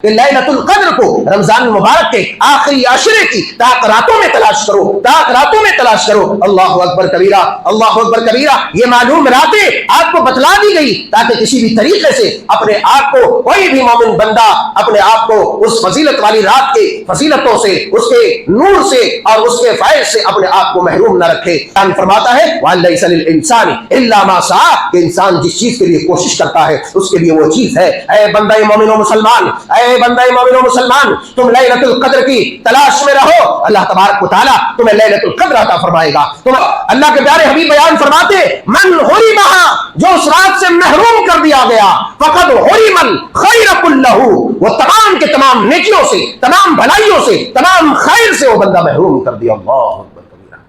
کہ لیلۃ القدر کو رمضان المبارک کے آخری عشرے کی تاک راتوں میں تلاش کرو، تاک راتوں میں تلاش کرو۔ اللہ اکبر کبیرہ، اللہ اکبر کبیرہ۔ یہ معلوم راتیں آپ کو بتلا دی گئی تاکہ کسی بھی طریقے سے اپنے آپ کو کوئی بھی مومن بندہ اپنے آپ کو اس فضیلت والی رات کے فضیلتوں سے، اس کے نور سے اور اس کے فیض سے اپنے آپ کو محروم نہ رکھے۔ قرآن فرماتا ہے وَلَيْسَ لِلْإِنسَانِ إِلَّا مَا سَعَىٰ، کہ انسان جس چیز کے لیے کوشش کرتا ہے اس کے لیے وہ چیز ہے۔ اے بندہ مومن و مسلمان، اے بندہ مومن و مسلمان، تم لیلۃ القدر کی تلاش میں رہو، اللہ تبارک و تعالیٰ تمہیں لیلۃ القدر عطا فرمائے گا۔ تم اللہ کے پیارے حبیب بیان فرماتے من حرمہا، جو اس رات سے محروم کر دیا گیا، فقد حرم الخیر کلہ، وہ تمام کے تمام نیکیوں سے، تمام بھلائیوں سے، تمام خیر سے وہ بندہ محروم کر دیا۔ اللہ اکبر کبیرہ۔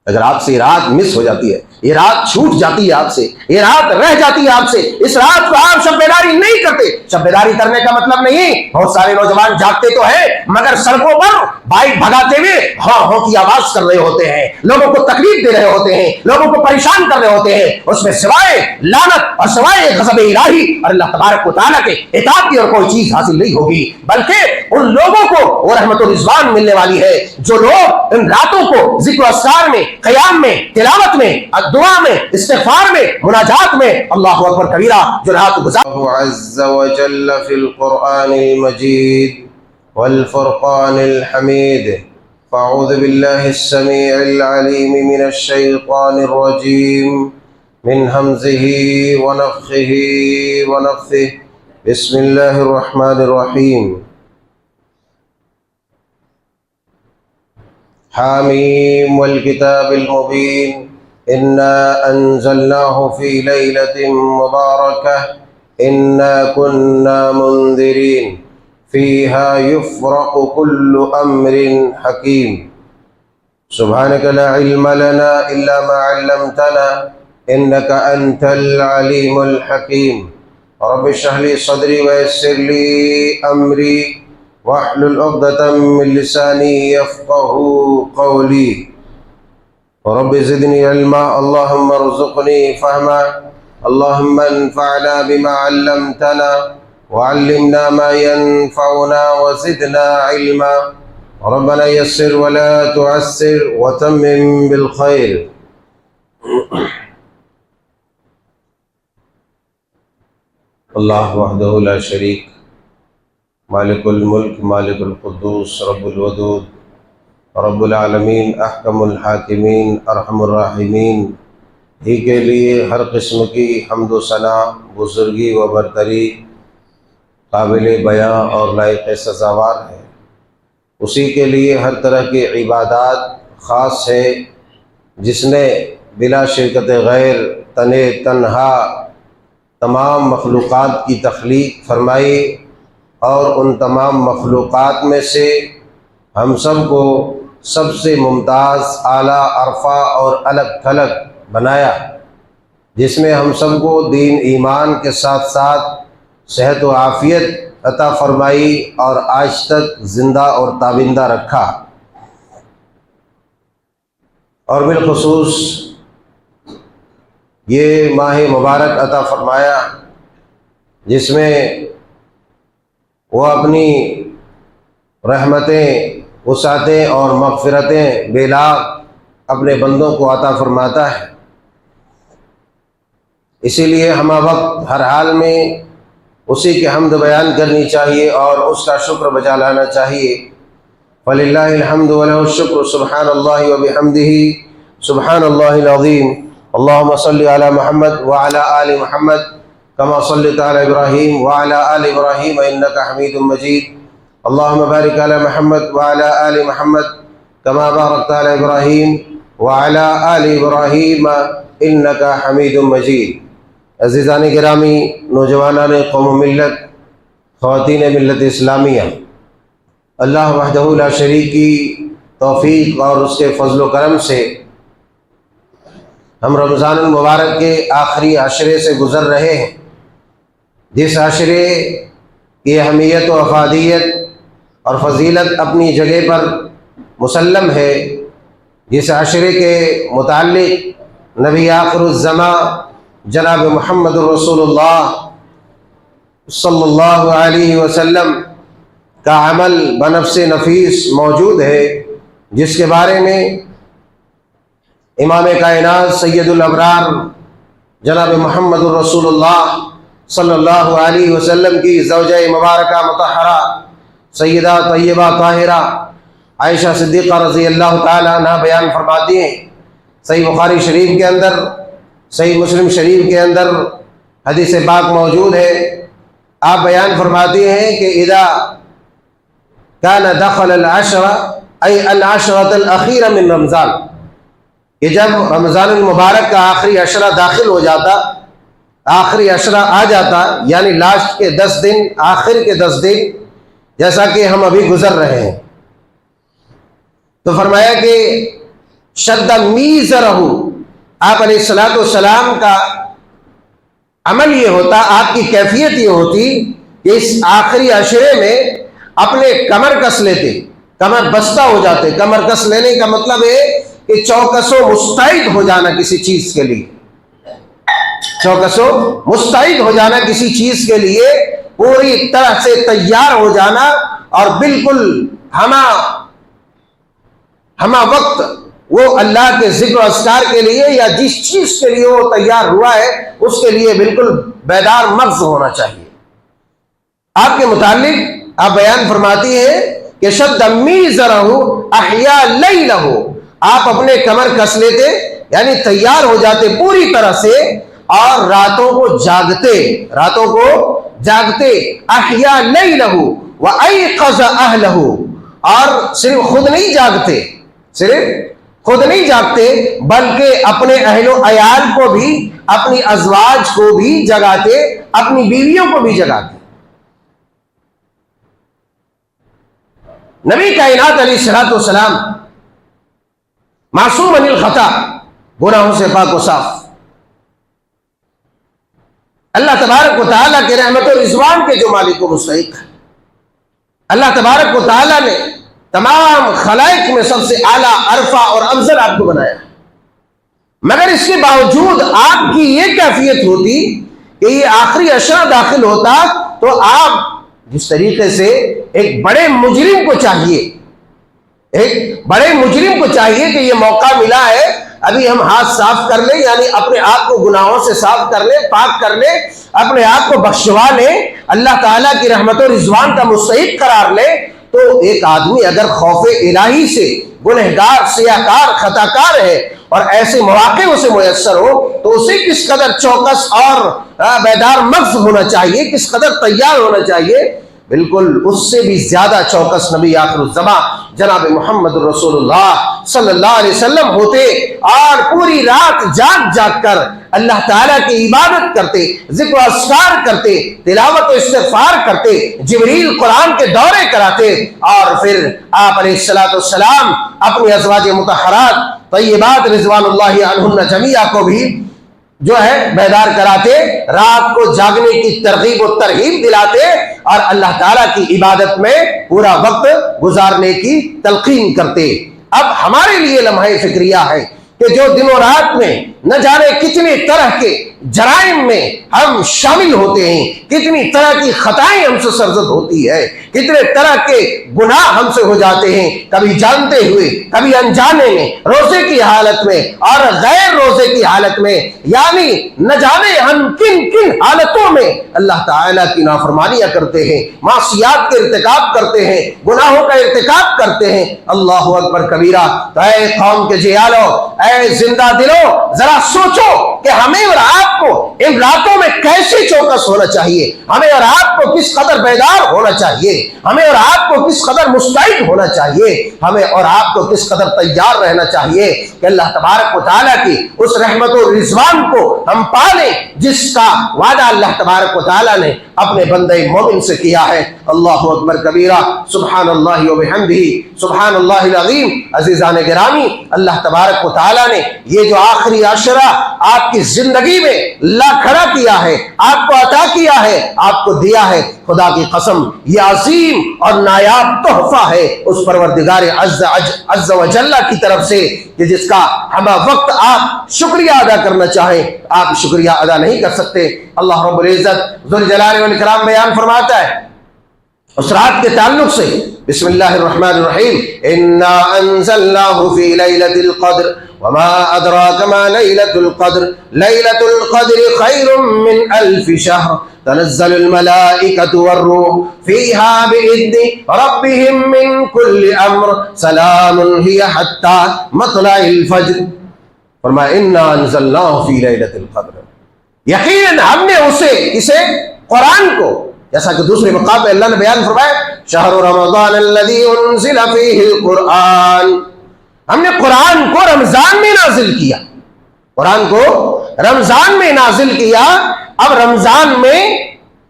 اگر آپ سے یہ رات مس ہو جاتی ہے، یہ رات چھوٹ جاتی ہے آپ سے، یہ رات رہ جاتی ہے آپ سے، اس رات کو آپ شب بیداری نہیں کرتے۔ شب بیداری کرنے کا مطلب نہیں، بہت سارے نوجوان جاگتے تو ہیں مگر سڑکوں پر بائک بھگاتے ہوئے ہاں ہاں کی آواز کر رہے ہوتے ہیں، لوگوں کو تکلیف دے رہے ہوتے ہیں، لوگوں کو پریشان کر رہے ہوتے ہیں۔ اس میں سوائے لعنت اور سوائے غضب الہی اور اللہ تبارک و تعالیٰ کے عتاب کی اور کوئی چیز حاصل نہیں ہوگی، بلکہ ان لوگوں کو وہ رحمت و رضوان ملنے والی ہے جو لوگ ان راتوں کو ذکر و اذکار میں، قیام میں، تلاوت میں، دعا میں، استغفار میں، مناجات میں، اللہ اکبر کبیرہ، جو رات گزار۔ اللہ عز وجل فی القرآن المجید والفرقان الحمید، فاعوذ باللہ السمیع العلیم من الشیطان الرجیم من حمزہ ونفخہ ونفثہ، بسم اللہ الرحمن الرحیم۔ حامیم والکتاب المبین، إنا أنزلناه في ليلة مباركة إنا كنا منذرين فيها يفرق كل أمر حكيم سبحانك لا علم لنا إلا ما علمتنا إنك أنت العليم الحكيم رب اشرح لي صدري ويسر لي أمري واحلل عقدة من لساني يفقهوا قولي رب زدني علما اللهم ارزقني فهما اللهم انفعنا بما علمتنا وعلمنا ما ينفعنا وزدنا علما ربنا يسر ولا تعسر وتمم بالخير۔ اللہ وحدہ لا شریک، مالک الملک، مالک القدوس، رب الودود، رب العالمین، احکم الحاکمین، ارحم الراحمین، ہی کے لیے ہر قسم کی حمد و ثنا، بزرگی و برتری قابل بیاں اور لائق سزاوار ہے۔ اسی کے لیے ہر طرح کی عبادات خاص ہے، جس نے بلا شرکت غیر تنہا تمام مخلوقات کی تخلیق فرمائی اور ان تمام مخلوقات میں سے ہم سب کو سب سے ممتاز، اعلیٰ، عرفہ اور الگ تھلگ بنایا، جس میں ہم سب کو دین ایمان کے ساتھ ساتھ صحت و عافیت عطا فرمائی اور آج تک زندہ اور تابندہ رکھا، اور بالخصوص یہ ماہ مبارک عطا فرمایا جس میں وہ اپنی رحمتیں، وسعتیں اور مغفرتیں بے لاگ اپنے بندوں کو عطا فرماتا ہے۔ اسی لیے ہمہ وقت ہر حال میں اسی کی حمد بیان کرنی چاہیے اور اس کا شکر بجا لانا چاہیے۔ فللہ الحمد ولہ الشکر، سبحان اللہ وبحمدہ، سبحان اللہ العظیم۔ اللہم صلی علی محمد وعلی آل محمد کما صلیت علی ابراہیم وعلی آل ابراہیم انکا حمید مجید۔ اللہم بارک علی محمد وعلی آل محمد کما بارکت علی ابراہیم وعلی آل ابراہیم انکا حمید مجید۔ عزیزان گرامی، نوجوانان قوم و ملت، خواتین ملت اسلامیہ، اللہ وحدہ لا شریک کی توفیق اور اس کے فضل و کرم سے ہم رمضان المبارک کے آخری عشرے سے گزر رہے ہیں، جس عشرے کی اہمیت و افادیت اور فضیلت اپنی جگہ پر مسلم ہے، جس عشرے کے متعلق نبی آخر الزماں جناب محمد رسول اللہ صلی اللہ علیہ وسلم کا عمل بنفس نفیس موجود ہے، جس کے بارے میں امام کائنات سید الابرار جناب محمد الرسول اللہ صلی اللہ علیہ وسلم کی زوجہ مبارکہ مطہرہ سیدہ طیبہ طاہرہ عائشہ صدیقہ رضی اللہ تعالی عنہ بیان فرماتی ہیں۔ صحیح بخاری شریف کے اندر، صحیح مسلم شریف کے اندر حدیث پاک موجود ہے۔ آپ بیان فرماتی ہیں کہ اذا کان دخل العشر ای العشرۃ الاخیرہ من رمضان، کہ جب رمضان المبارک کا آخری عشرہ داخل ہو جاتا، آخری عشرہ آ جاتا، یعنی لاسٹ کے 10 دن، آخر کے 10 دن جیسا کہ ہم ابھی گزر رہے ہیں، تو فرمایا کہ شد میزرہ، آپ علیہ الصلوۃ والسلام کا عمل یہ ہوتا، آپ کی کیفیت یہ ہوتی کہ اس آخری عشرے میں اپنے کمر کس لیتے، کمر بستہ ہو جاتے۔ کمر کس لینے کا مطلب ہے کہ چوکس و مستعد ہو جانا کسی چیز کے لیے، چوکس و مستعد ہو جانا کسی چیز کے لیے، پوری طرح سے تیار ہو جانا، اور بالکل ہمہ وقت وہ اللہ کے ذکر و اذکار کے لیے یا جس چیز کے لیے وہ تیار ہوا ہے اس کے لیے بالکل بیدار مغز ہونا چاہیے۔ آپ کے متعلق آپ بیان فرماتی ہیں کہ شد میزرہ احیا لیلہ، آپ اپنے کمر کس لیتے، یعنی تیار ہو جاتے پوری طرح سے، اور راتوں کو جاگتے احیا لیلہ وایقظ اہلہ، اور صرف خود نہیں جاگتے بلکہ اپنے اہل و عیال کو بھی، اپنی ازواج کو بھی جگاتے، اپنی بیویوں کو بھی جگاتے۔ نبی کائنات علیہ الصلوۃ والسلام معصوم عن الخطا، گناہوں سے پاک و صاف، اللہ تبارک و تعالیٰ کے رحمت و رضوان کے جو مالک و مستحق ہیں۔ اللہ تبارک و تعالیٰ نے تمام خلائق میں سب سے اعلیٰ، عرفہ اور افضل آپ کو بنایا، مگر اس کے باوجود آپ کی یہ کیفیت ہوتی کہ یہ آخری عشرہ داخل ہوتا تو آپ جس طریقے سے ایک بڑے مجرم کو چاہیے کہ یہ موقع ملا ہے، ابھی ہم ہاتھ صاف کر لیں، یعنی اپنے آپ کو گناہوں سے صاف کر لیں، پاک کر لیں، اپنے آپ کو بخشوا لیں، اللہ تعالیٰ کی رحمت و رضوان کا مستحق قرار لیں، تو ایک آدمی اگر خوف الہی سے گنہگار، سیاہکار، خطاکار ہے اور ایسے مواقع اسے میسر ہو تو اسے کس قدر چوکس اور بیدار مغز ہونا چاہیے، کس قدر تیار ہونا چاہیے۔ بالکل اس سے بھی زیادہ چوکس نبی آخر الزمان جناب محمد رسول اللہ صلی اللہ علیہ وسلم ہوتے، اور پوری رات جاگ کر اللہ تعالیٰ کی عبادت کرتے، ذکر و اذکار کرتے، تلاوت و استغفار کرتے، جبریل قرآن کے دورے کراتے، اور پھر آپ علیہ الصلوۃ والسلام اپنی ازواج مطہرات طیبات رضوان اللہ عنہن جمیعہ کو بھی جو ہے بیدار کراتے، رات کو جاگنے کی ترغیب و ترہیب دلاتے، اور اللہ تعالیٰ کی عبادت میں پورا وقت گزارنے کی تلقین کرتے۔ اب ہمارے لیے لمحہ فکریہ ہے کہ جو دن و رات میں نہ جانے کتنے طرح کے جرائم میں ہم شامل ہوتے ہیں، کتنی طرح کی خطائیں ہم سے سرزد ہوتی ہے، کتنے طرح کے گناہ ہم سے ہو جاتے ہیں، کبھی جانتے ہوئے، کبھی انجانے میں، روزے کی حالت میں اور غیر روزے کی حالت میں، یعنی نہ جانے ہم کن کن حالتوں میں اللہ تعالیٰ کی نافرمانیاں کرتے ہیں، معصیات کے ارتکاب کرتے ہیں، گناہوں کا ارتکاب کرتے ہیں۔ اللہ اکبر کبیرہ۔ تو اے قوم کے جیالو، اے زندہ دلو، ذرا سوچو کہ ہمیں اور آپ کو ان راتوں میں کیسے چوکس ہونا چاہیے، ہمیں اور آپ کو کس قدر بیدار ہونا چاہیے، ہمیں اور آپ کو کس قدر مستعد ہونا چاہیے، ہمیں اور آپ کو کس قدر تیار رہنا چاہیے کہ اللہ تبارک و تعالیٰ کی اس رحمت و رضوان کو ہم پالیں جس کا وعدہ اللہ تبارک و تعالیٰ نے اپنے بندے مومن سے کیا ہے۔ اللہ اکبر کبیرہ، سبحان اللہ و بحمدہ، سبحان اللہ العظیم۔ عزیزان گرامی، اللہ تبارک و تعالیٰ نے یہ جو آخری عشرہ آپ کی زندگی میں لا کھڑا کیا ہے، آپ کو عطا کیا ہے، آپ کو دیا ہے، خدا کی قسم یہ عظیم اور نایاب تحفہ ہے اس پروردگار عز و جل کی طرف سے کہ جس کا ہم وقت آپ شکریہ ادا کرنا چاہیں آپ شکریہ ادا نہیں کر سکتے۔ اللہ رب العزت ذوالجلال والاکرام بیان فرماتا ہے اس رات کے تعلق سے، بسم اللہ الرحمن الرحیم، انا انزلناہ فی لیلۃ القدر وما ادراک ما لیلۃ القدر لیلۃ القدر خیر من الف شہر تنزل الملائکۃ والروح فیہا بإذن ربہم من کل امر سلام ہی حتی مطلع الفجر۔ فرمایا انا انزلناہ فی لیلۃ القدر، یقیناً ہم نے اسے قرآن کو، جیسا کہ دوسرے مقام پہ اللہ نے بیان فرمایا شہر رمضان الذی انزل فیہ القرآن، ہم نے قرآن کو رمضان میں نازل کیا، قرآن کو رمضان میں نازل کیا۔ اب رمضان میں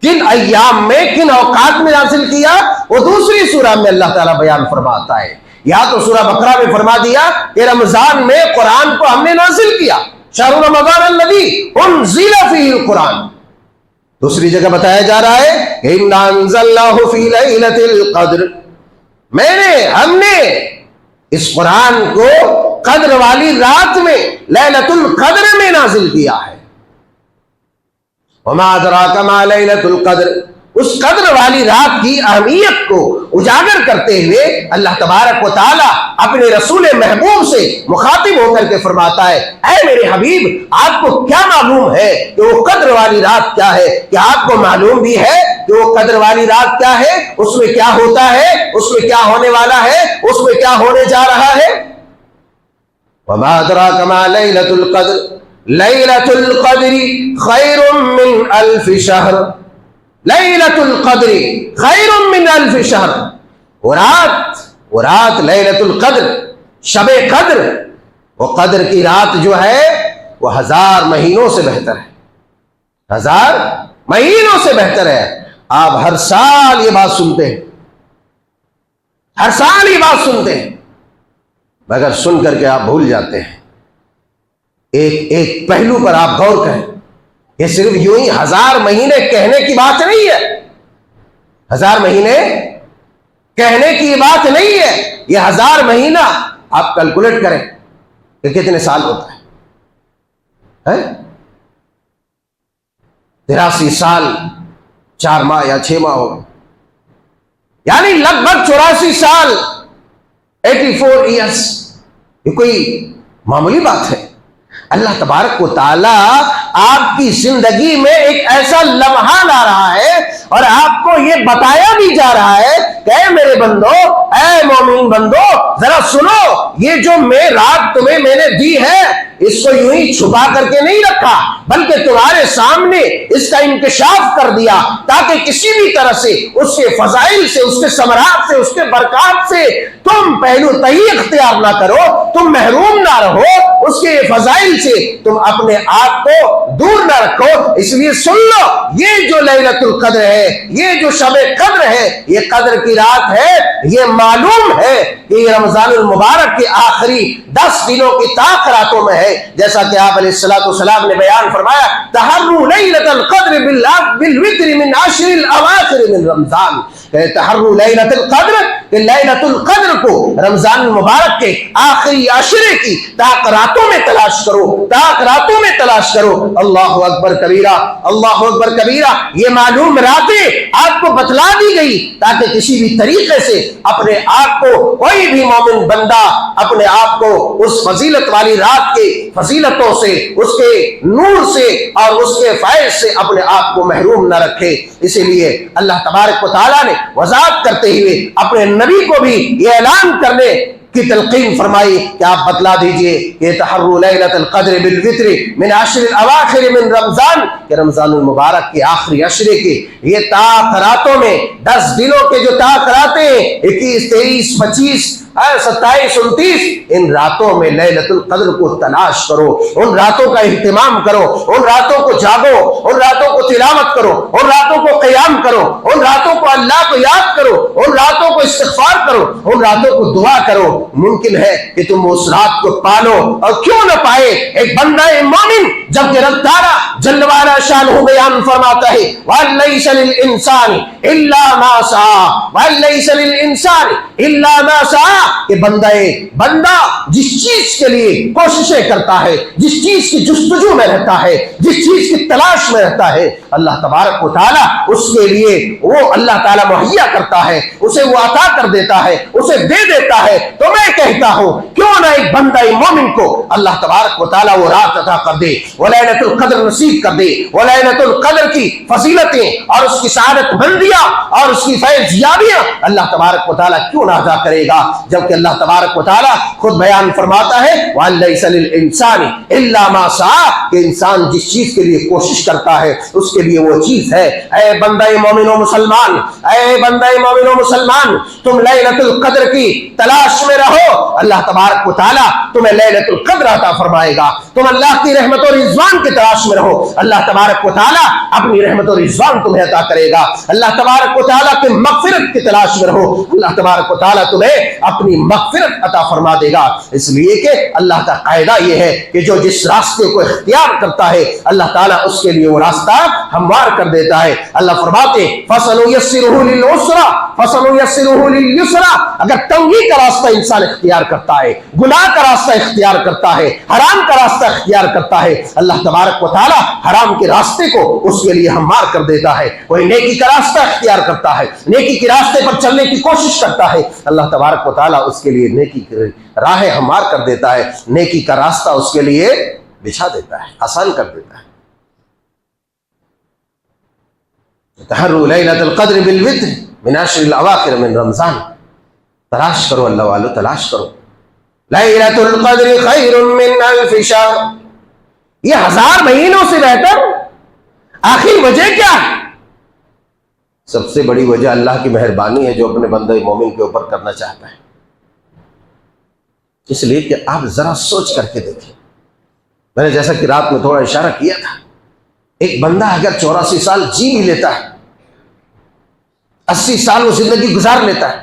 کن ایام میں کن اوقات میں نازل کیا وہ دوسری سورہ میں اللہ تعالیٰ بیان فرماتا ہے۔ یا تو سورہ بقرہ میں فرما دیا کہ رمضان میں قرآن کو ہم نے نازل کیا، شہر رمضان الذی انزل فیہ القرآن۔ دوسری جگہ بتایا جا رہا ہے کہ انا انزلناہ فی لیلۃ القدر، ہم نے اس قرآن کو قدر والی رات میں لیلۃ القدر میں نازل کیا ہے۔ وما ادراک ما لیلۃ القدر، اس قدر والی رات کی اہمیت کو اجاگر کرتے ہوئے اللہ تبارک و تعالی اپنے رسول محبوب سے مخاطب ہو کر کے فرماتا ہے اے میرے حبیب آپ کو کیا معلوم ہے کہ وہ قدر والی رات کیا ہے؟ کیا آپ کو معلوم بھی ہے کہ وہ قدر والی رات کیا ہے، اس میں کیا ہوتا ہے، اس میں کیا ہونے والا ہے، اس میں کیا ہونے جا رہا ہے؟ وما ادراک ما لیلۃ القدر لیلۃ القدر خیر من الف شہر، لیلۃ القدر خیر من الف شہر، وہ رات لیلۃ القدر، شب قدر، وہ قدر کی رات جو ہے وہ 1000 مہینوں سے بہتر ہے، 1000 مہینوں سے بہتر ہے۔ آپ ہر سال یہ بات سنتے ہیں، ہر سال یہ بات سنتے ہیں، مگر سن کر کے آپ بھول جاتے ہیں۔ ایک پہلو پر آپ غور کریں، یہ صرف یوں ہی 1000 مہینے کہنے کی بات نہیں ہے، 1000 مہینے کہنے کی بات نہیں ہے، یہ 1000 مہینہ آپ کیلکولیٹ کریں کہ کتنے سال ہوتا ہے؟ 83 سال 4 ماہ یا 6 ماہ ہوگا، یعنی لگ بھگ 84 سال، 84 ایئرس، یہ کوئی معمولی بات ہے؟ اللہ تبارک و تعالی آپ کی زندگی میں ایک ایسا لمحہ لا رہا ہے اور آپ کو یہ بتایا بھی جا رہا ہے کہ اے میرے بندو، اے مومن بندو، ذرا سنو، یہ جو رات تمہیں میں نے دی ہے اس کو یوں ہی چھپا کر کے نہیں رکھا، بلکہ تمہارے سامنے اس کا انکشاف کر دیا تاکہ کسی بھی طرح سے اس کے فضائل سے، اس کے ثمرات سے، اس کے برکات سے تم پہلو تہی اختیار نہ کرو، تم محروم نہ رہو، اس کے فضائل سے تم اپنے آپ کو دور نہ رکھو۔ اس لیے سن لو، یہ جو لیلۃ القدر ہے، یہ جو شب قدر ہے، یہ قدر کی رات ہے، یہ معلوم ہے کہ یہ رمضان المبارک کے آخری 10 دنوں کی طاق راتوں میں ہے، جیسا کہ آپ علیہ الصلوۃ والسلام نے بیان فرمایا تحروا لیلۃ القدر بالوتر من 10 الاواخر من رمضان، کہ تحروا لیلۃ القدر، کہ لیلۃ القدر کو رمضان المبارک کے آخری عشرے کی طاق راتوں میں تلاش کرو، طاق راتوں میں تلاش کرو۔ اللہ اکبر کبیرہ، اللہ اکبر کبیرہ، یہ معلوم راتیں آپ کو بتلا دی گئی تاکہ کسی بھی طریقے سے اپنے آپ کو، کوئی بھی مومن بندہ اپنے آپ کو اس فضیلت والی رات کے فضیلتوں سے، اس کے نور سے اور اس کے فیض سے اپنے آپ کو محروم نہ رکھے۔ اسی لیے اللہ تبارک و تعالیٰ نے وضاحت کرتے ہوئے اپنے نبی کو بھی یہ اعلان کرنے کی تلقین فرمائی کہ آپ بتلا دیجئے کہ تحروا لیلۃ القدر بالوتر من 10 الاواخر من رمضان، کہ رمضان المبارک کے آخری عشرے کے یہ طاق راتوں میں 10 دنوں کے جو طاق راتیں 21 23 25 27 29 ان راتوں میں لیلۃ القدر کو تلاش کرو، ان راتوں کا اہتمام کرو، ان راتوں کو جاگو، ان راتوں کو تلاوت کرو، ان راتوں کو قیام کرو، ان راتوں کو اللہ کو یاد کرو، ان راتوں کو استغفار کرو، ان راتوں کو دعا کرو۔ ممکن ہے کہ تم اس رات کو پالو، اور کیوں نہ پائے، ایک بندہ مومن جبکہ رب تعالیٰ جل وعلا شانہ بیان فرماتا ہے وَلَيْسَ لِلْإِنسَانِ إِلَّا مَا سَعَى وَلَيْسَ لِلْإِنسَانِ إِلَّا مَا سَعَى کہ بندہ جس چیز کے لیے کوششیں کرتا ہے، جس چیز کی جستجو میں رہتا ہے، جس چیز کی تلاش میں رہتا ہے، اللہ تبارک و تعالیٰ اس کے لیے وہ اللہ تعالیٰ مہیا کرتا ہے، اسے وہ عطا کر دیتا ہے، اسے دے دیتا ہے۔ تو میں کہتا ہوں کیوں نہ ایک بندہ مومن کو اللہ تبارک و تعالیٰ وہ رات عطا کر دے، وہ لیلۃ القدر نصیب کر دے، وہ لیلۃ القدر کی فضیلتیں اور اس کی سعادت مندیاں اور اس کی فیض یابیاں اللہ تبارک و تعالیٰ کیوں نہ عطا کرے گا، جبکہ اللہ تبارک و تعالیٰ خود بیان فرماتا ہے وَلَيْسَ لِلْإِنسَانِ إِلَّا مَا سَعَى کہ انسان جس چیز کے لیے کوشش کرتا ہے اس کے لیے وہ چیز ہے۔ اے بندہ مومن و مسلمان، اے بندہ مومن و مسلمان، تم لیلۃ القدر کی تلاش میں رہو، اللہ تبارک و تعالیٰ تمہیں لیلۃ القدر عطا فرمائے گا۔ تم اللہ کی رحمت و رضوان کی تلاش میں رہو، اللہ تبارک و تعالیٰ اپنی رحمت و رضوان تمہیں عطا کرے گا۔ اللہ تبارک و تعالیٰ کی مغفرت کی تلاش میں رہو، اللہ تبارک و تعالیٰ تمہیں اپنی مغفرت عطا فرما دے گا۔ اس لیے کہ اللہ کا قاعدہ یہ ہے کہ جو جس راستے کو اختیار کرتا ہے اللہ تعالیٰ اس کے لیے وہ راستہ ہموار کر دیتا ہے۔ اللہ فرماتے فَسَنُيَسِّرُهُ لِلْعُسْرَىٰ فَسَنُيَسِّرُهُ لِلْيُسْرَىٰ اگر تنگی کا راستہ انسان اختیار کرتا ہے، گناہ کا راستہ اختیار کرتا ہے، حرام کا راستہ اختیار کرتا ہے، اللہ تبارک و تعالیٰ حرام کے راستے کو اس کے لیے ہموار کر دیتا ہے۔ کوئی نیکی کا راستہ اختیار کرتا ہے، نیکی کے راستے پر چلنے کی کوشش کرتا ہے، اللہ تبارک و تعالیٰ اس کے لیے نیکی کی راہ ہموار کر دیتا ہے، نیکی کا راستہ اس کے لیے بچھا دیتا ہے، آسان کر دیتا ہے۔ تحروا لیلۃ القدر بالوتر من عشر الاواخر من رمضان، تلاش کرو اللہ والو، تلاش کرو۔ لیلۃ القدر خیر من الف شہر، یہ 1000 مہینوں سے بہتر۔ آخر وجہ کیا ہے؟ سب سے بڑی وجہ اللہ کی مہربانی ہے جو اپنے بندے مومن کے اوپر کرنا چاہتا ہے۔ اس لیے کہ آپ ذرا سوچ کر کے دیکھیں، میں نے جیسا کہ رات میں تھوڑا اشارہ کیا تھا، ایک بندہ اگر 84 سال جی بھی لیتا ہے، 80 سال وہ زندگی گزار لیتا ہے،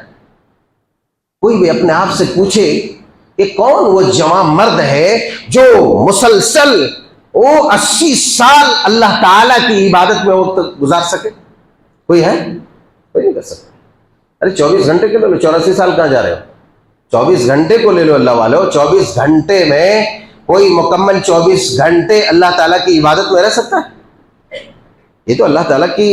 کوئی بھی اپنے آپ سے پوچھے کہ کون وہ جوان مرد ہے جو مسلسل وہ 80 سال اللہ تعالیٰ کی عبادت میں وقت گزار سکے؟ کوئی ہے؟ کوئی نہیں کر سکتا۔ ارے 24 گھنٹے کے لے لو، 84 سال کہاں جا رہے ہو؟ 24 گھنٹے کو لے لو اللہ والو، 24 گھنٹے میں کوئی مکمل 24 گھنٹے اللہ تعالیٰ کی عبادت میں رہ سکتا ہے؟ یہ تو اللہ تعالیٰ کی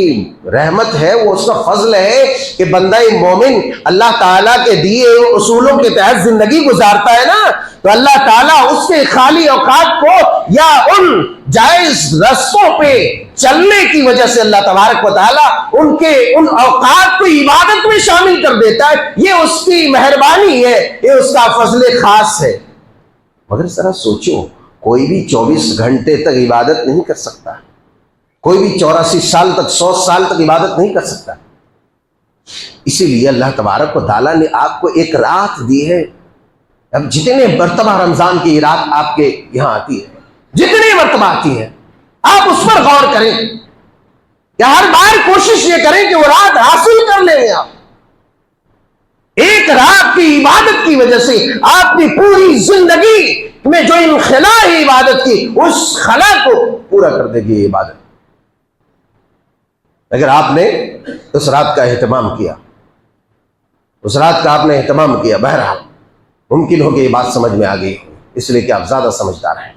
رحمت ہے، وہ اس کا فضل ہے کہ بندہ مومن اللہ تعالیٰ کے دیے اصولوں کے تحت زندگی گزارتا ہے نا، تو اللہ تعالیٰ اس کے خالی اوقات کو یا ان جائز رستوں پہ چلنے کی وجہ سے اللہ تبارک و تعالیٰ ان اوقات کو عبادت میں شامل کر دیتا ہے۔ یہ اس کی مہربانی ہے، یہ اس کا فضل خاص ہے۔ مگر ذرا سوچو، کوئی بھی 24 گھنٹے تک عبادت نہیں کر سکتا، کوئی بھی 84 سال تک 100 سال تک عبادت نہیں کر سکتا۔ اسی لیے اللہ تبارک و تعالیٰ نے آپ کو ایک رات دی ہے۔ اب جتنے مرتبہ رمضان کی رات آپ کے یہاں آتی ہے، جتنی مرتبہ آتی ہے، آپ اس پر غور کریں کہ ہر بار کوشش یہ کریں کہ وہ رات حاصل کر لیں۔ آپ ایک رات کی عبادت کی وجہ سے آپ کی پوری زندگی میں جو انخلا ہے عبادت کی، اس خلا کو پورا کر دے گی عبادت۔ اگر آپ نے اس رات کا اہتمام کیا، اس رات کا آپ نے اہتمام کیا، بہرحال ممکن ہو کہ یہ بات سمجھ میں آ گئی، اس لیے کہ آپ زیادہ سمجھدار ہیں۔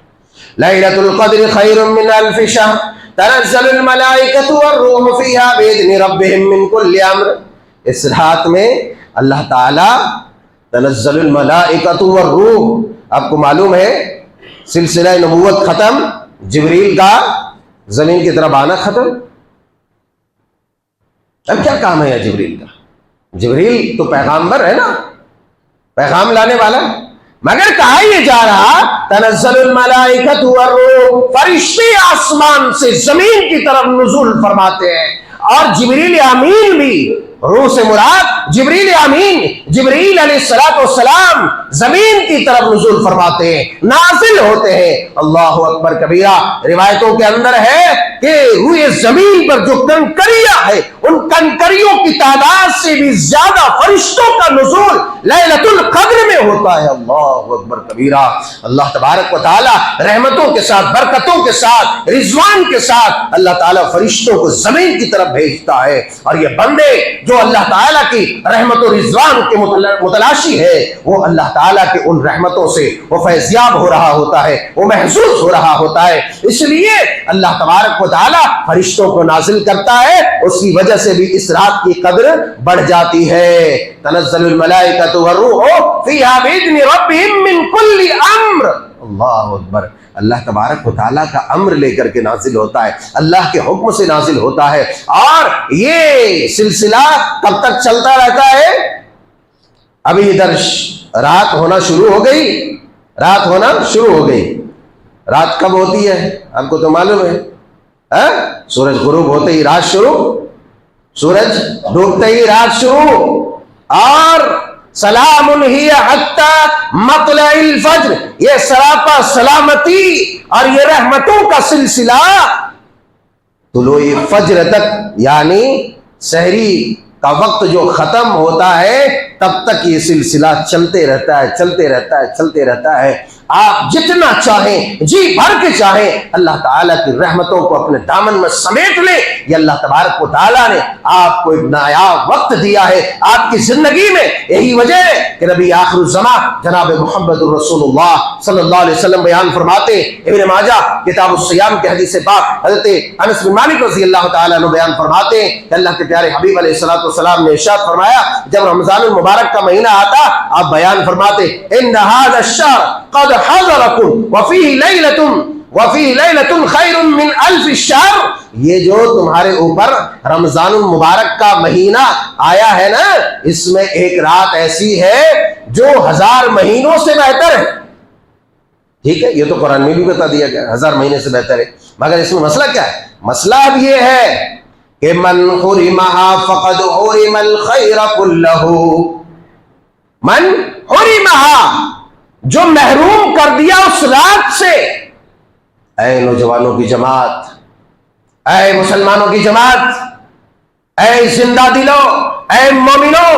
لیلۃ القدر خیر من الف شہر تنزل الملائکۃ والروح فیہا باذن ربہم من کل امر، اس رات میں اللہ تعالیٰ تنزل الملائکۃ والروح، آپ کو معلوم ہے سلسلہ نبوت ختم، جبریل کا زمین کی طرف آنا ختم۔ اب کیا کام ہے جبریل کا؟ جبریل تو پیغامبر ہے نا، پیغام لانے والا، مگر کہا یہ جا رہا تنزل الملائکۃ والروح، فرشتے آسمان سے زمین کی طرف نزول فرماتے ہیں، اور جبریل امین بھی، روح سے مراد جبریل امین، جبریل علیہ السلام زمین کی طرف نزول فرماتے ہیں، نازل ہوتے ہیں۔ اللہ اکبر کبیرہ۔ روایتوں کے اندر ہے کہ روئے زمین پر جو کنکریاں ہے ان کنکریوں کی تعداد سے بھی زیادہ فرشتوں کا نزول لیلۃ القدر میں ہوتا ہے۔ اللہ اکبر کبیرہ۔ اللہ تبارک و تعالی رحمتوں کے ساتھ، برکتوں کے ساتھ، رضوان کے ساتھ اللہ تعالیٰ فرشتوں کو زمین کی طرف بھیجتا ہے، اور یہ بندے جو اللہ تعالیٰ کی رحمت و رضوان کے متلاشی ہے وہ اللہ تعالیٰ کے ان رحمتوں سے وہ فیضیاب ہو رہا ہوتا ہے، وہ محظوظ ہو رہا ہوتا ہے۔ اس لیے اللہ تبارک و تعالیٰ فرشتوں کو نازل کرتا ہے، اس کی وجہ سے بھی اس رات کی قدر بڑھ جاتی ہے۔ تنزل الملائکۃ والروح فیہا بإذن ربہم من کل امر۔ اللہ اکبر۔ اللہ تبارک و تعالیٰ کا امر لے کر کے نازل ہوتا ہے، اللہ کے حکم سے نازل ہوتا ہے، اور یہ سلسلہ کب تک چلتا رہتا ہے؟ ابھی ادھر رات ہونا شروع ہو گئی، رات ہونا شروع ہو گئی۔ رات کب ہوتی ہے آپ کو تو معلوم ہے، سورج غروب ہوتے ہی رات شروع، سورج ڈوبتے ہی رات شروع، اور سلام ہی حتی مطلع الفجر، یہ سراپا سلامتی اور یہ رحمتوں کا سلسلہ طلوع فجر تک، یعنی سحری کا وقت جو ختم ہوتا ہے تب تک یہ سلسلہ چلتے رہتا ہے، چلتے رہتا ہے، چلتے رہتا ہے۔ آپ جتنا چاہیں، جی بھر کے چاہیں، اللہ تعالیٰ کی رحمتوں کو اپنے دامن میں سمیٹ لیں۔ یہ اللہ تبارک و تعالیٰ نے آپ کو ایک نایاب وقت دیا ہے آپ کی زندگی میں۔ یہی وجہ ہے کہ نبی آخر الزمان جناب محمد الرسول اللہ صلی اللہ علیہ وسلم بیان فرماتے، ابن ماجہ کتاب الصیام کے حدیث پاک حضرت انس بن مالک رضی اللہ تعالیٰ عنہ بیان فرماتے ہیں کہ اللہ کے پیارے حبیب علیہ الصلوۃ والسلام نے ارشاد فرمایا، جب رمضان المبارک کا مہینہ آتا آپ بیان فرماتے، ان ھذا الشہر قد حضرکم وفیہ لیلۃ خیر من الف الشہر، یہ جو تمہارے اوپر رمضان المبارک کا مہینہ آیا ہے نا، اس میں ایک رات ایسی ہے جو 1000 مہینوں سے بہتر ہے۔ ٹھیک ہے، یہ تو قرآن میں بھی بتا دیا گیا 1000 مہینے سے بہتر ہے، مگر اس میں مسئلہ کیا ہے؟ مسئلہ اب یہ ہے کہ من حرمها فقد حرم الخیر کلہ، من حرمها، جو محروم کر دیا اس رات سے۔ اے نوجوانوں کی جماعت، اے مسلمانوں کی جماعت، اے زندہ دلوں، اے مومنوں،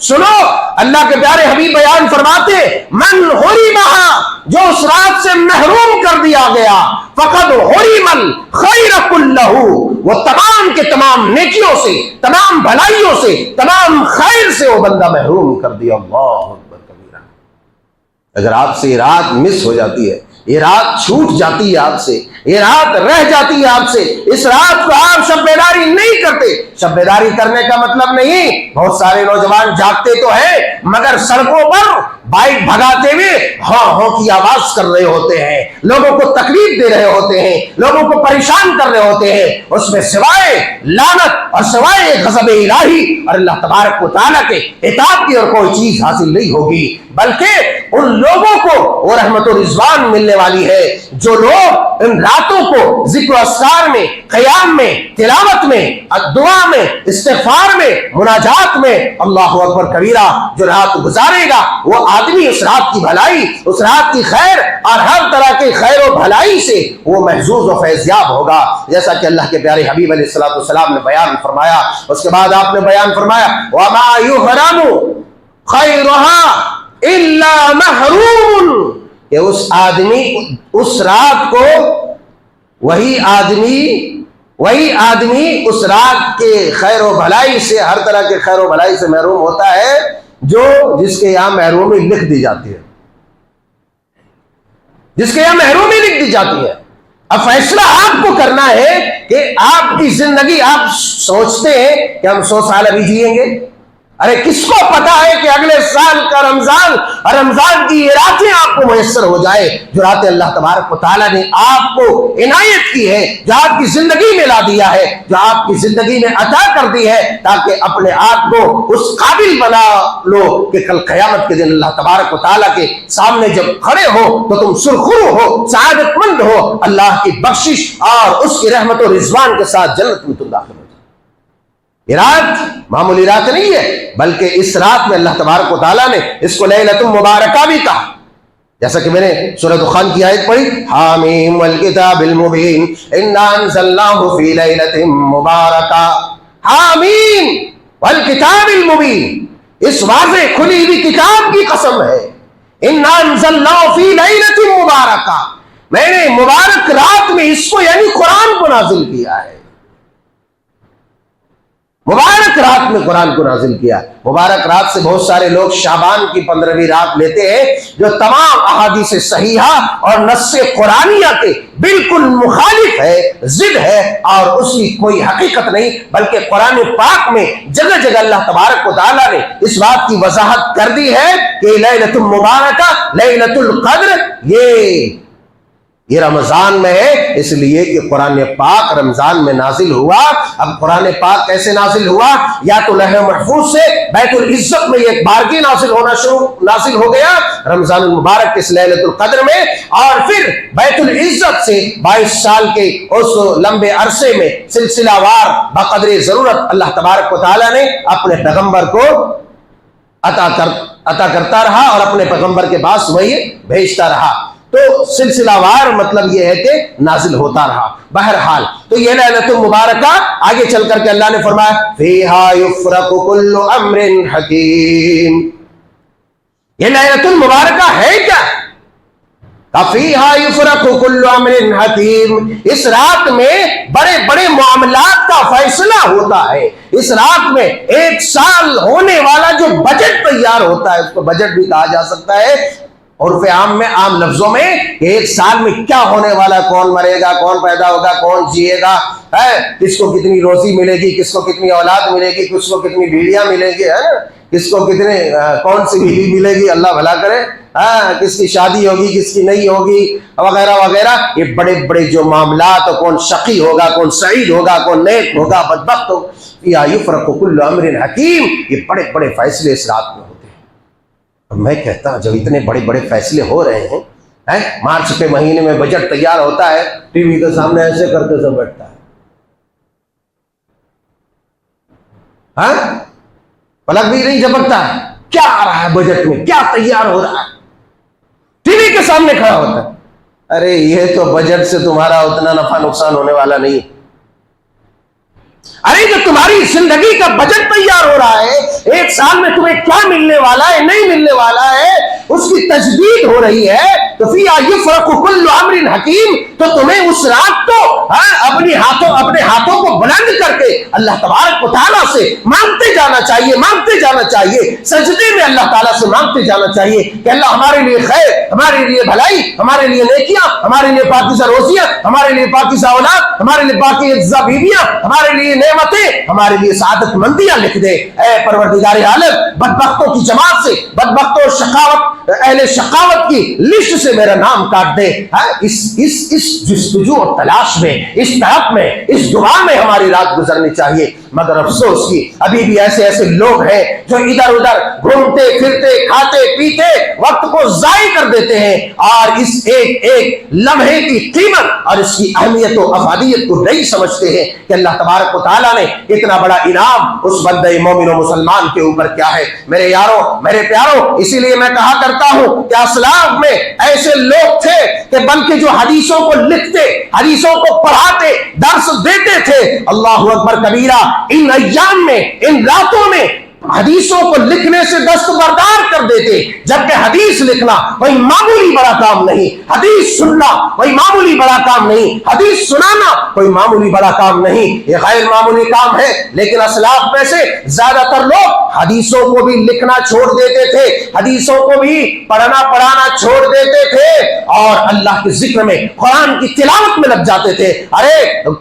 سنو، اللہ کے پیارے حبیب بیان فرماتے، من حرمها، جو اس رات سے محروم کر دیا گیا، فقد حرم الخیر کلہ، وہ تمام کے تمام نیکیوں سے، تمام بھلائیوں سے، تمام خیر سے وہ بندہ محروم کر دیا۔ اللہ اکبر کبیرہ۔ اگر آپ سے یہ رات مس ہو جاتی ہے، یہ رات چھوٹ جاتی ہے آپ سے، یہ رات رہ جاتی ہے آپ سے، اس رات کو آپ شب بیداری نہیں کرتے۔ شب بیداری کرنے کا مطلب نہیں، بہت سارے نوجوان جاگتے تو ہیں مگر سڑکوں پر بائک بھگاتے ہوئے ہاں ہاں کی آواز کر رہے ہوتے ہیں، لوگوں کو تکلیف دے رہے ہوتے ہیں، لوگوں کو پریشان کر رہے ہوتے ہیں، اس میں سوائے لعنت اور سوائے غضب الہی اور اللہ تبارک و تعالیٰ کے عتاب کی اور کوئی چیز حاصل نہیں ہوگی، بلکہ ان لوگوں کو وہ رحمت و رضوان ملنے والی ہے جو لوگ ان راتوں کو ذکر و اذکار میں، قیام میں، تلاوت میں، دعا میں، استغفار میں، مناجات میں، اللہ اکبر کبیرہ، جو رات گزارے گا وہ آدمی اس رات کی بھلائی، اس رات کی خیر اور ہر طرح کی خیر و بھلائی سے وہ محظوظ و فیضیاب ہوگا، جیسا کہ اللہ کے پیارے حبیب علیہ الصلوۃ والسلام نے بیان فرمایا۔ اس کے بعد آپ نے بیان فرمایا، وَمَا يُحْرَمُ خَيْرُهَا إِلَّا مَحْرُومٌ، کہ اس آدمی اس رات کو، وہی آدمی اس رات کے خیر و بھلائی سے، ہر طرح کے خیر و بھلائی سے محروم ہوتا ہے جو جس کے یہاں محرومی لکھ دی جاتی ہے، جس کے یہاں محرومی لکھ دی جاتی ہے۔ اب فیصلہ آپ کو کرنا ہے کہ آپ کی زندگی، آپ سوچتے ہیں کہ ہم 100 سال ابھی جئیں گے، ارے کس کو پتا ہے کہ اگلے سال کا رمضان اور رمضان کی یہ راتیں آپ کو میسر ہو جائے، جو راتیں اللہ تبارک و تعالیٰ نے آپ کو عنایت کی ہے، جو آپ کی زندگی میں لا دیا ہے، جو آپ کی زندگی میں عطا کر دی ہے، تاکہ اپنے آپ کو اس قابل بنا لو کہ کل قیامت کے دن اللہ تبارک و تعالیٰ کے سامنے جب کھڑے ہو تو تم سرخرو ہو، سعادت مند ہو، اللہ کی بخشش اور اس کی رحمت و رضوان کے ساتھ جنت میں تم داخل ہو۔ یہ رات معمولی رات نہیں ہے، بلکہ اس رات میں اللہ تبارک و تعالیٰ نے اس کو لیلۃ مبارکہ بھی کہا، جیسا کہ میں نے سورۃ دخان کی آیت پڑھی، حامیم والکتاب المبین انا انزلناہ فی لیلۃ مبارکہ، حامیم والکتاب المبین، اس واضح کھلی ہوئی کتاب کی قسم ہے، انا انزلناہ فی لیلۃ مبارکہ، میں نے مبارک رات میں اس کو یعنی قرآن کو نازل کیا ہے، مبارک رات میں قرآن کو نازل کیا۔ مبارک رات سے بہت سارے لوگ شعبان کی 15ویں رات لیتے ہیں، جو تمام احادیث صحیحہ اور نص قرآنیہ کے بالکل مخالف ہے، ضد ہے، اور اس کی کوئی حقیقت نہیں، بلکہ قرآن پاک میں جگہ جگہ اللہ تبارک و تعالیٰ نے اس بات کی وضاحت کر دی ہے کہ لیلۃ مبارکہ، لیلۃ القدر، یہ رمضان میں ہے، اس لیے کہ قرآن پاک رمضان میں نازل ہوا۔ اب قرآن پاک کیسے نازل ہوا؟ یا تو لوح محفوظ سے بیت العزت میں ایک بارگی نازل ہو گیا رمضان المبارک اس لیلۃ القدر میں، اور پھر بیت العزت سے 22 سال کے اس لمبے عرصے میں سلسلہ وار بقدر ضرورت اللہ تبارک و تعالیٰ نے اپنے پیغمبر کو عطا کرتا رہا اور اپنے پیغمبر کے پاس وہی بھیجتا رہا، تو سلسلہ وار مطلب یہ ہے کہ نازل ہوتا رہا۔ بہرحال تو یہ لیلۃ المبارکہ آگے چل کر کے اللہ نے فرمایا فیہا یفرق کل امر حکیم، یہ لیلۃ المبارکہ ہے کیا؟ فیہا یفرق کل امر حکیم، اس رات میں بڑے بڑے معاملات کا فیصلہ ہوتا ہے، اس رات میں 1 سال ہونے والا جو بجٹ تیار ہوتا ہے، اس کو بجٹ بھی کہا جا سکتا ہے عرف عام میں، عام لفظوں میں، کہ 1 سال میں کیا ہونے والا، کون مرے گا، کون پیدا ہوگا، کون جیے گا، کس کو کتنی روزی ملے گی، کس کو کتنی اولاد ملے گی، کس کو کتنی بیویاں ملیں گی، کس کو کتنے کون سی بیوی ملے گی، اللہ بھلا کرے، کس کی شادی ہوگی، کس کی نہیں ہوگی، وغیرہ وغیرہ، یہ بڑے بڑے جو معاملات، کون شقی ہوگا، کون سعید ہوگا، کون نیک ہوگا، بدبخت ہوگا، فیہا یفرق کل امر حکیم، یہ بڑے بڑے فیصلے اس رات میں ہوتے ہیں۔ میں کہتا ہوں جب اتنے بڑے بڑے فیصلے ہو رہے ہیں، مارچ کے مہینے میں بجٹ تیار ہوتا ہے، ٹی وی کے سامنے ایسے کرتے سب بیٹھتا ہے، پلک بھی نہیں جھپکتا ہے، کیا آ رہا ہے بجٹ میں، کیا تیار ہو رہا ہے، ٹی وی کے سامنے کھڑا ہوتا ہے۔ ارے یہ تو بجٹ سے تمہارا اتنا نفع نقصان ہونے والا نہیں، ارے جو تمہاری زندگی کا بجٹ تیار ہو رہا ہے، 1 سال میں تمہیں کیا ملنے والا ہے، نہیں ملنے والا ہے، اس کی تجدید ہو رہی ہے، تو فیہا یفرق کل امر حکیم، تو تمہیں اس رات کو اپنے ہاتھوں کو بلند کر کے اللہ تبارک و تعالیٰ سے مانگتے جانا چاہیے، سجدے میں اللہ تعالیٰ سے مانگتے جانا چاہیے کہ اللہ ہمارے لیے خیر، ہمارے لیے بھلائی، ہمارے لیے نیکیاں، ہمارے لیے پاکیزہ روزیاں، ہمارے لیے پاکیزہ اولاد، ہمارے لیے پاکیزہ بیویاں، ہمارے لیے نعمتیں، ہمارے لیے سعادت مندیاں لکھ دے، اے پروردگار عالم، بدبختوں کی جماعت سے، بدبختوں اہل شقاوت کی لسٹ سے میرا نام کاٹ دے۔ اس جستجو اور تلاش میں، اس طرف میں، اس دعا میں ہماری رات گزرنی چاہیے، مگر افسوس کی ابھی بھی ایسے لوگ ہیں جو ادھر ادھر گھومتے پھرتے، کھاتے پیتے وقت کو ضائع کر دیتے ہیں، اور اس ایک لمحے کی قیمت اور اس کی اہمیت و افادیت کو نہیں سمجھتے ہیں کہ اللہ تبارک و تعالیٰ نے اتنا بڑا انعام اس بندے مومن و مسلمان کے اوپر کیا ہے۔ میرے یاروں، میرے پیاروں، اسی لیے میں کہا کرتا ہوں کہ اسلاف میں ایسے لوگ تھے کہ بلکہ جو حدیثوں کو لکھتے، حدیثوں کو پڑھاتے، درس دیتے تھے، اللہ اکبر کبیرہ، ان ایام میں، ان راتوں میں حدیثوں کو لکھنے سے دستبردار کر دیتے، جبکہ حدیث لکھنا کوئی معمولی بڑا کام نہیں، حدیث سننا کوئی معمولی بڑا کام نہیں، حدیث سنانا کوئی معمولی بڑا کام نہیں، یہ غیر معمولی کام ہے۔ لیکن اسلاف میں سے زیادہ تر لوگ حدیثوں کو بھی لکھنا چھوڑ دیتے تھے، حدیثوں کو بھی پڑھانا چھوڑ دیتے تھے، اور اللہ کے ذکر میں، قرآن کی تلاوت میں لگ جاتے تھے۔ ارے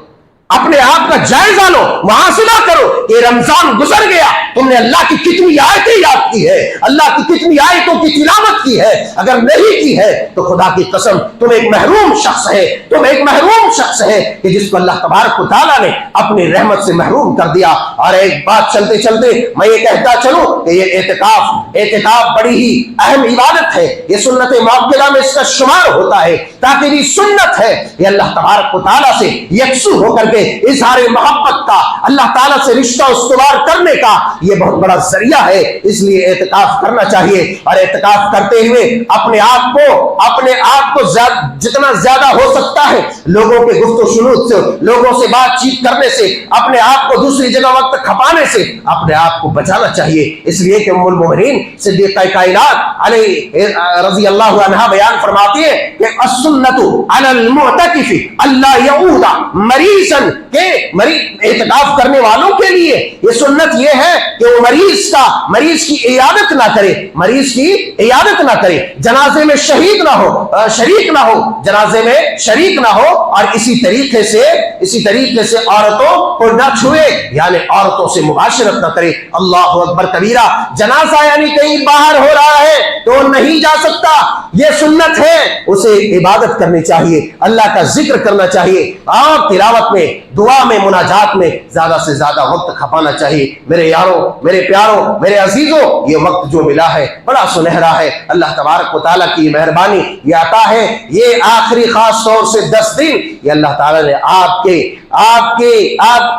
اپنے آپ کا جائزہ لو، محاسبہ کرو کہ رمضان گزر گیا، تم نے اللہ کی کتنی آیتیں یاد کی ہے، اللہ کی کتنی آیتوں کی تلاوت کی ہے، اگر نہیں کی ہے تو خدا کی قسم تم ایک محروم شخص ہے، کہ جس کو اللہ تبارک و تعالیٰ نے اپنی رحمت سے محروم کر دیا۔ اور ایک بات چلتے چلتے میں یہ کہتا چلوں کہ یہ اعتکاف بڑی ہی اہم عبادت ہے، یہ سنت موکلہ میں اس کا شمار ہوتا ہے، تاکہ یہ سنت ہے، یہ اللہ تبارک و تعالیٰ سے یکسو ہو کر کے اظہار محبت کا، اللہ تعالیٰ سے رشتہ استوار کرنے کا یہ بہت بڑا ذریعہ ہے۔ اس لیے لیے اعتکاف کرنا چاہیے، اور اعتکاف کرتے ہوئے اپنے آپ کو جتنا زیادہ ہو سکتا ہے لوگوں کے گفت و شنود سے، لوگوں سے بات چیت کرنے سے، اپنے آپ کو دوسری جگہ وقت کھپانے سے اپنے آپ کو بچانا چاہیے۔ اس لیے کہ ام المؤمنین صدیقہ کائنات علیہ رضی اللہ عنہا بیان فرماتی ہے کہ السنت علی المعتکف اللہ یعود مریضا، کہ اعتکاف کرنے والوں کے لیے یہ سنت یہ ہے کہ وہ مریض کی عیادت نہ کرے، جنازے میں شریک نہ ہو، جنازے میں شریک نہ ہو، اور اسی طریقے سے عورتوں کو نہ چھوئے، یعنی عورتوں سے مباشرت نہ کرے۔ اللہ اکبر کبیرہ، جنازہ یعنی کہیں باہر ہو رہا ہے تو نہیں جا سکتا، یہ سنت ہے، اسے عبادت کرنی چاہیے، اللہ کا ذکر کرنا چاہیے، اور تلاوت میں، دعا میں، مناجات میں زیادہ سے زیادہ وقت کھپانا چاہیے۔ میرے یاروں، میرے پیاروں، میرے عزیزوں، یہ وقت جو ملا ہے بڑا سنہرا ہے، اللہ تبارک و تعالیٰ کی مہربانی، یہ عطا ہے، یہ آخری خاص طور سے 10 دن یہ اللہ تعالیٰ نے آپ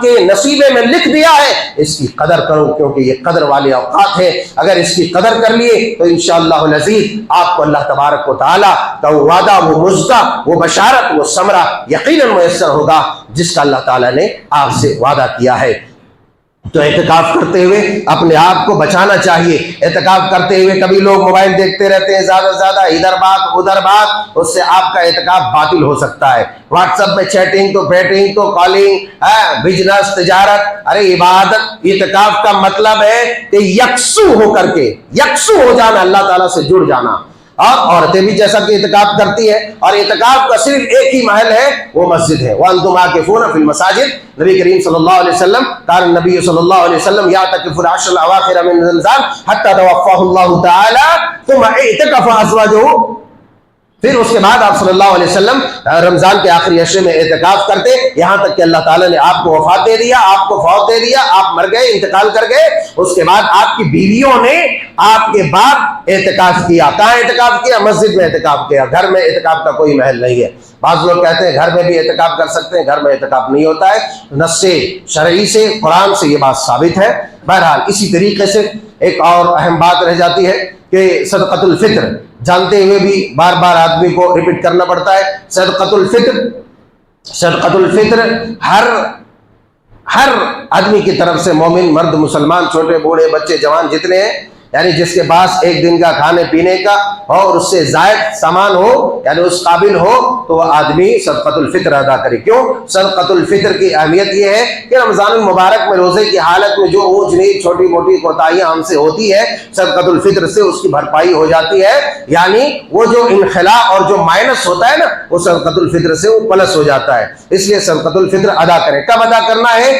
کے نصیبے میں لکھ دیا ہے، اس کی قدر کرو، کیونکہ یہ قدر والے اوقات ہیں۔ اگر اس کی قدر کر لیے تو انشاءاللہ العزیز آپ کو اللہ تبارک و تعالیٰ کا وہ وعدہ، وہ مزدہ، وہ بشارت، وہ ثمرہ یقیناً میسر ہوگا جس کا اللہ تعالیٰ نے آپ سے وعدہ کیا ہے۔ تو اعتکاف کرتے ہوئے اپنے آپ کو بچانا چاہیے۔ اعتکاف کرتے ہوئے کبھی لوگ موبائل دیکھتے رہتے ہیں، زیادہ سے زیادہ ادھر بات ادھر بات، اس سے آپ کا اعتکاف باطل ہو سکتا ہے۔ واٹس ایپ میں چیٹنگ تو فیٹنگ تو کالنگ، بزنس، تجارت، ارے عبادت، اعتکاف کا مطلب ہے کہ یکسو ہو جانا، اللہ تعالیٰ سے جڑ جانا۔ اور عورتیں بھی جیسا کہ اعتکاف کرتی ہے، اور اعتکاف کا صرف ایک ہی محل ہے، وہ مسجد ہے۔ وَأَنْتُمْ عَاكِفُونَ فِي الْمَسَاجِدِ، نبی کریم صلی اللہ علیہ وسلم، کان النبی صلی اللہ علیہ وسلم یعتکف العشر الاواخر من رمضان حتی توفاہ اللہ تعالی ثم اعتکف ازواجہ، پھر اس کے بعد آپ صلی اللہ علیہ وسلم رمضان کے آخری عشرے میں اعتکاف کرتے، یہاں تک کہ اللہ تعالیٰ نے آپ کو وفات دے دیا، آپ کو فوت دے دیا، آپ مر گئے، انتقال کر گئے، اس کے بعد آپ کی بیویوں نے آپ کے بعد اعتکاف کیا۔ کہاں اعتکاف کیا؟ مسجد میں اعتکاف کیا۔ گھر میں اعتکاف کا کوئی محل نہیں ہے۔ بعض لوگ کہتے ہیں گھر میں بھی اعتکاف کر سکتے ہیں، گھر میں اعتکاف نہیں ہوتا ہے، نص شرعی سے، قرآن سے یہ بات ثابت ہے۔ بہرحال اسی طریقے سے ایک اور اہم بات رہ جاتی ہے کہ صدقۃ الفطر، جانتے ہوئے بھی بار بار آدمی کو ریپیٹ کرنا پڑتا ہے۔ صدقۃ الفطر ہر آدمی کی طرف سے، مومن، مرد، مسلمان، چھوٹے بوڑھے، بچے، جوان، جتنے ہیں، یعنی جس کے پاس ایک دن کا کھانے پینے کا اور اس سے زائد سامان ہو، یعنی اس قابل ہو، تو وہ آدمی صدقۃ الفطر ادا کرے۔ کیوں؟ صدقۃ الفطر کی اہمیت یہ ہے کہ رمضان المبارک میں روزے کی حالت میں جو اونچ نیچ، چھوٹی موٹی کوتاہیاں ہم سے ہوتی ہے، صدقۃ الفطر سے اس کی بھرپائی ہو جاتی ہے، یعنی وہ جو انخلا اور جو مائنس ہوتا ہے نا، وہ صدقۃ الفطر سے وہ پلس ہو جاتا ہے۔ اس لیے صدقۃ الفطر ادا کریں۔ کب ادا کرنا ہے؟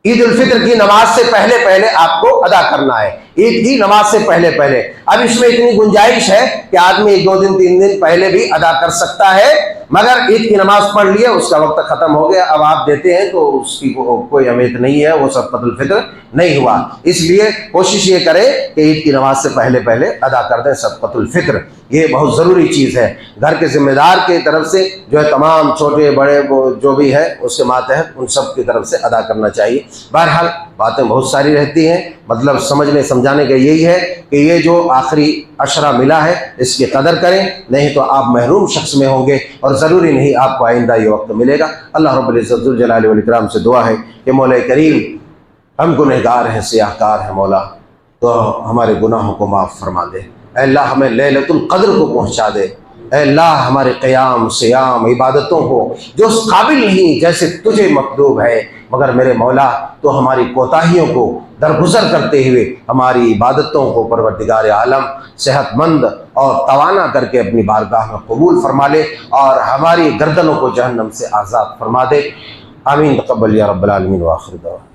عید الفطر کی نماز سے پہلے آپ کو ادا کرنا ہے، عید کی نماز سے پہلے۔ اب اس میں اتنی گنجائش ہے کہ آدمی 1 2 دن 3 دن پہلے بھی ادا کر سکتا ہے، مگر عید کی نماز پڑھ لیے، اس کا وقت ختم ہو گیا، اب آپ دیتے ہیں تو اس کی کوئی اہمیت نہیں ہے، وہ صدقۃ الفطر نہیں ہوا۔ اس لیے کوشش یہ کریں کہ عید کی نماز سے پہلے ادا کر دیں صدقۃ الفطر، یہ بہت ضروری چیز ہے۔ گھر کے ذمہ دار کی طرف سے جو ہے تمام چھوٹے بڑے جو بھی ہے اس کے ماتحت ان سب کی طرف سے ادا کرنا چاہیے۔ بہرحال باتیں بہت ساری رہتی ہیں، مطلب سمجھنے سمجھانے کا یہی ہے کہ یہ جو آخری عشرہ ملا ہے اس کی قدر کریں، نہیں تو آپ محروم شخص میں ہوں گے، اور ضروری نہیں آپ کو آئندہ یہ وقت ملے گا۔ اللہ رب العزت ذوالجلال والاکرام سے دعا ہے کہ مولا کریم، ہم گنہگار ہیں، سیاہ کار ہیں مولا، تو ہمارے گناہوں کو معاف فرما دے۔ اے اللہ ہمیں لیلۃ القدر کو پہنچا دے۔ اے اللہ ہمارے قیام، سیام، عبادتوں کو جو اس قابل نہیں جیسے تجھے مطلوب ہے، مگر میرے مولا تو ہماری کوتاہیوں کو درگزر کرتے ہوئے ہماری عبادتوں کو پروردگار عالم صحت مند اور توانا کر کے اپنی بارگاہ میں قبول فرما لے، اور ہماری گردنوں کو جہنم سے آزاد فرما دے۔ آمین، تقبل یا رب العالمین، وآخر دعوانا۔